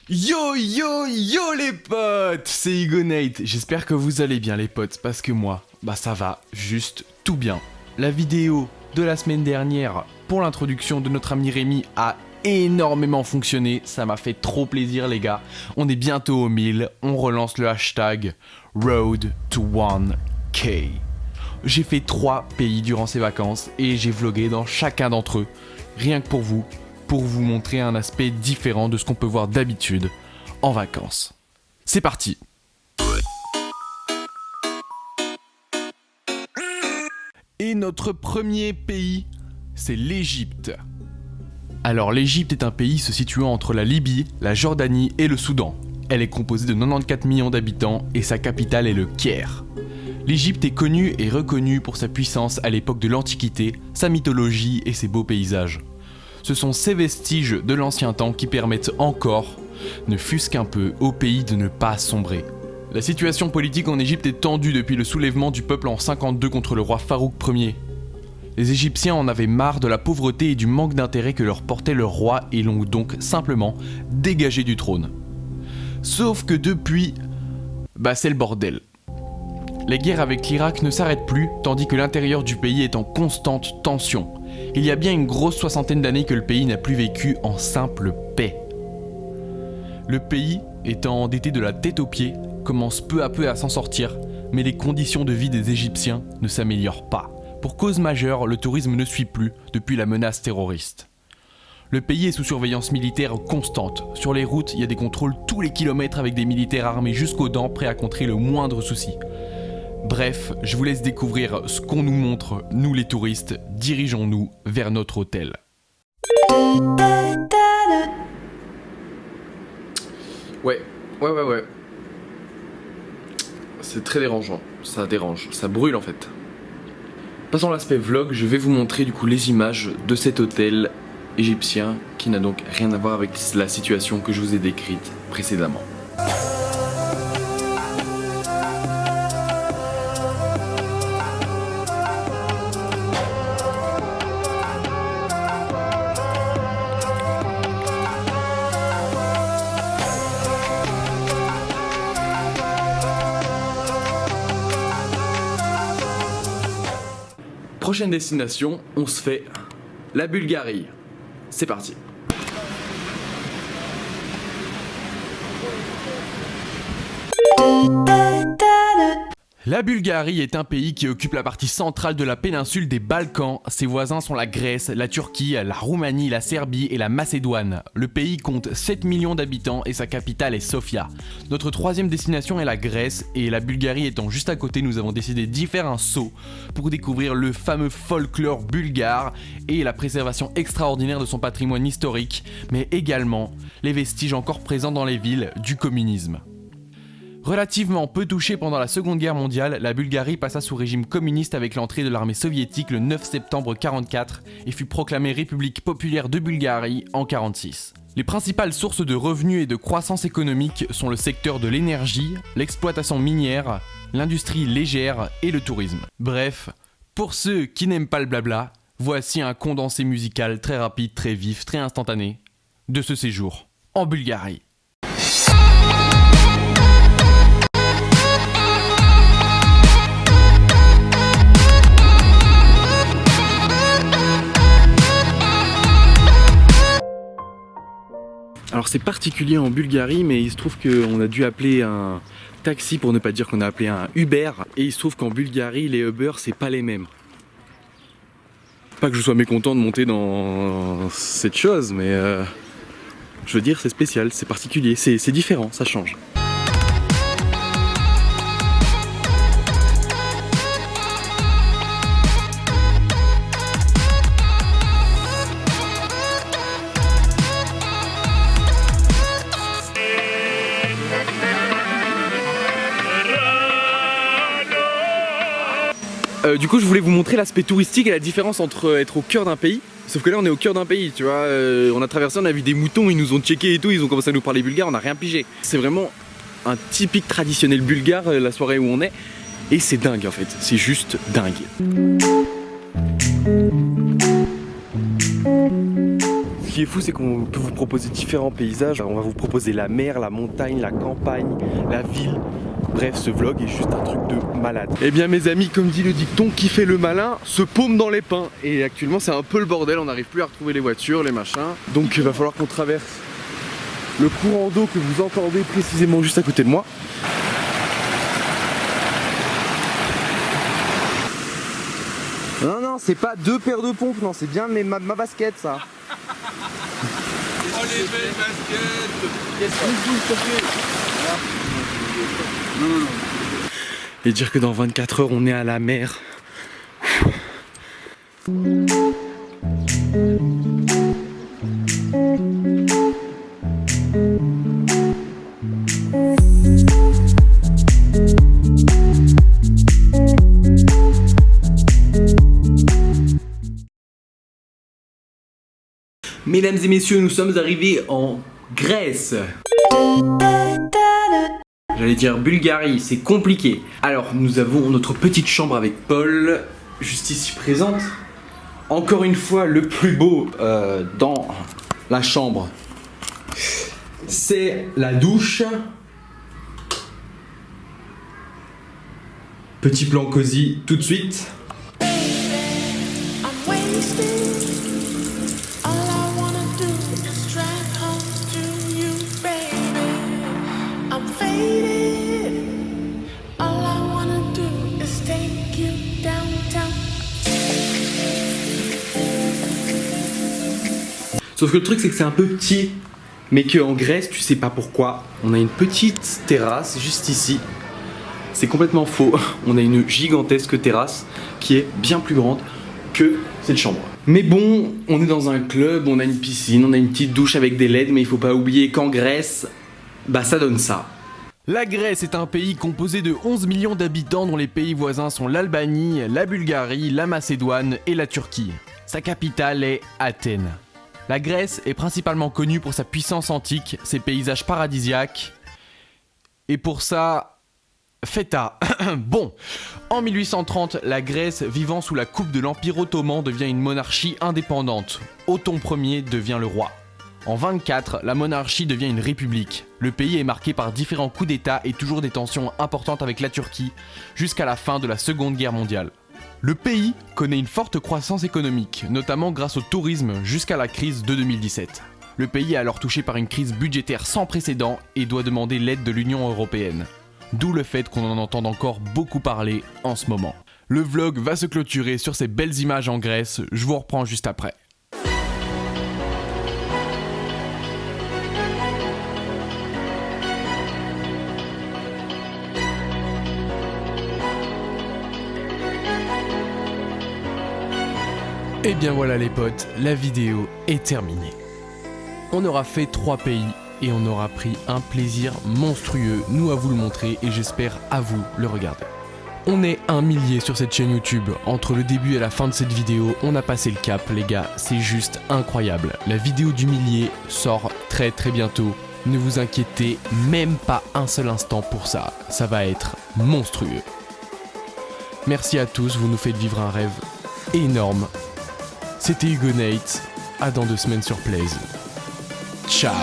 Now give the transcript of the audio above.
Yo yo yo les potes, c'est Igonate, j'espère que vous allez bien les potes, parce que moi, ça va juste tout bien. La vidéo de la semaine dernière pour l'introduction de notre ami Rémi a énormément fonctionné, ça m'a fait trop plaisir les gars. On est bientôt au 1000, on relance le hashtag Road to 1K. J'ai fait 3 pays durant ces vacances et j'ai vlogué dans chacun d'entre eux, rien que pour vous montrer un aspect différent de ce qu'on peut voir d'habitude en vacances. C'est parti! Et notre premier pays, c'est l'Égypte. Alors l'Égypte est un pays se situant entre la Libye, la Jordanie et le Soudan. Elle est composée de 94 millions d'habitants et sa capitale est le Caire. L'Égypte est connue et reconnue pour sa puissance à l'époque de l'Antiquité, sa mythologie et ses beaux paysages. Ce sont ces vestiges de l'ancien temps qui permettent encore, ne fût-ce qu'un peu, au pays de ne pas sombrer. La situation politique en Égypte est tendue depuis le soulèvement du peuple en 52 contre le roi Farouk Ier. Les Égyptiens en avaient marre de la pauvreté et du manque d'intérêt que leur portait leur roi et l'ont donc simplement dégagé du trône. Sauf que depuis, c'est le bordel. Les guerres avec l'Irak ne s'arrêtent plus, tandis que l'intérieur du pays est en constante tension. Il y a bien une grosse soixantaine d'années que le pays n'a plus vécu en simple paix. Le pays, étant endetté de la tête aux pieds, commence peu à peu à s'en sortir, mais les conditions de vie des Égyptiens ne s'améliorent pas. Pour cause majeure, le tourisme ne suit plus depuis la menace terroriste. Le pays est sous surveillance militaire constante. Sur les routes, il y a des contrôles tous les kilomètres avec des militaires armés jusqu'aux dents prêts à contrer le moindre souci. Bref, je vous laisse découvrir ce qu'on nous montre, nous les touristes, dirigeons-nous vers notre hôtel. Ouais. C'est très dérangeant, ça dérange, ça brûle en fait. Passons à l'aspect vlog, je vais vous montrer du coup les images de cet hôtel égyptien qui n'a donc rien à voir avec la situation que je vous ai décrite précédemment. Prochaine destination, on se fait la Bulgarie. C'est parti. La Bulgarie est un pays qui occupe la partie centrale de la péninsule des Balkans. Ses voisins sont la Grèce, la Turquie, la Roumanie, la Serbie et la Macédoine. Le pays compte 7 millions d'habitants et sa capitale est Sofia. Notre troisième destination est la Grèce et la Bulgarie étant juste à côté, nous avons décidé d'y faire un saut pour découvrir le fameux folklore bulgare et la préservation extraordinaire de son patrimoine historique, mais également les vestiges encore présents dans les villes du communisme. Relativement peu touchée pendant la Seconde Guerre mondiale, la Bulgarie passa sous régime communiste avec l'entrée de l'armée soviétique le 9 septembre 1944 et fut proclamée République populaire de Bulgarie en 1946. Les principales sources de revenus et de croissance économique sont le secteur de l'énergie, l'exploitation minière, l'industrie légère et le tourisme. Bref, pour ceux qui n'aiment pas le blabla, voici un condensé musical très rapide, très vif, très instantané de ce séjour en Bulgarie. Alors c'est particulier en Bulgarie, mais il se trouve qu'on a dû appeler un taxi pour ne pas dire qu'on a appelé un Uber. Et il se trouve qu'en Bulgarie, les Uber, c'est pas les mêmes. Pas que je sois mécontent de monter dans cette chose, mais je veux dire c'est spécial, c'est particulier, c'est différent, ça change. Du coup je voulais vous montrer l'aspect touristique et la différence entre être au cœur d'un pays. Sauf que là on est au cœur d'un pays, tu vois, on a traversé, on a vu des moutons, ils nous ont checké et tout, ils ont commencé à nous parler bulgare, on a rien pigé. C'est vraiment un typique traditionnel bulgare, la soirée où on est, et c'est dingue en fait, c'est juste dingue. qui est fou, c'est qu'on peut vous proposer différents paysages. On va vous proposer la mer, la montagne, la campagne, la ville. Bref, ce vlog est juste un truc de malade. Eh bien mes amis, comme dit le dicton, qui fait le malin se paume dans les pins. Et actuellement c'est un peu le bordel, on n'arrive plus à retrouver les voitures, les machins. Donc il va falloir qu'on traverse le courant d'eau que vous entendez précisément juste à côté de moi. Non, non, c'est pas 2 paires de pompes, non, c'est bien ma basket ça. Oh les belles baskets. Non. Et dire que dans 24 heures on est à la mer. Mesdames et messieurs, nous sommes arrivés en Grèce. J'allais dire Bulgarie, c'est compliqué. Alors, nous avons notre petite chambre avec Paul, juste ici présente. Encore une fois, le plus beau dans la chambre, c'est la douche. Petit plan cosy tout de suite. Sauf que le truc c'est que c'est un peu petit, mais qu'en Grèce, tu sais pas pourquoi, on a une petite terrasse juste ici. C'est complètement faux, on a une gigantesque terrasse qui est bien plus grande que cette chambre. Mais bon, on est dans un club, on a une piscine, on a une petite douche avec des LED, mais il faut pas oublier qu'en Grèce, bah ça donne ça. La Grèce est un pays composé de 11 millions d'habitants dont les pays voisins sont l'Albanie, la Bulgarie, la Macédoine et la Turquie. Sa capitale est Athènes. La Grèce est principalement connue pour sa puissance antique, ses paysages paradisiaques, et pour ça, feta. Bon, en 1830, la Grèce, vivant sous la coupe de l'Empire ottoman, devient une monarchie indépendante. Othon Ier devient le roi. En 24, la monarchie devient une république. Le pays est marqué par différents coups d'état et toujours des tensions importantes avec la Turquie, jusqu'à la fin de la Seconde Guerre mondiale. Le pays connaît une forte croissance économique, notamment grâce au tourisme jusqu'à la crise de 2017. Le pays est alors touché par une crise budgétaire sans précédent et doit demander l'aide de l'Union européenne. D'où le fait qu'on en entende encore beaucoup parler en ce moment. Le vlog va se clôturer sur ces belles images en Grèce, je vous reprends juste après. Et bien voilà les potes, la vidéo est terminée. On aura fait 3 pays et on aura pris un plaisir monstrueux, nous à vous le montrer et j'espère à vous le regarder. On est 1 millier sur cette chaîne YouTube, entre le début et la fin de cette vidéo, on a passé le cap les gars, c'est juste incroyable. La vidéo du millier sort très bientôt, ne vous inquiétez même pas un seul instant pour ça, ça va être monstrueux. Merci à tous, vous nous faites vivre un rêve énorme. C'était Hugo Nate, à dans 2 semaines sur Plays. Ciao.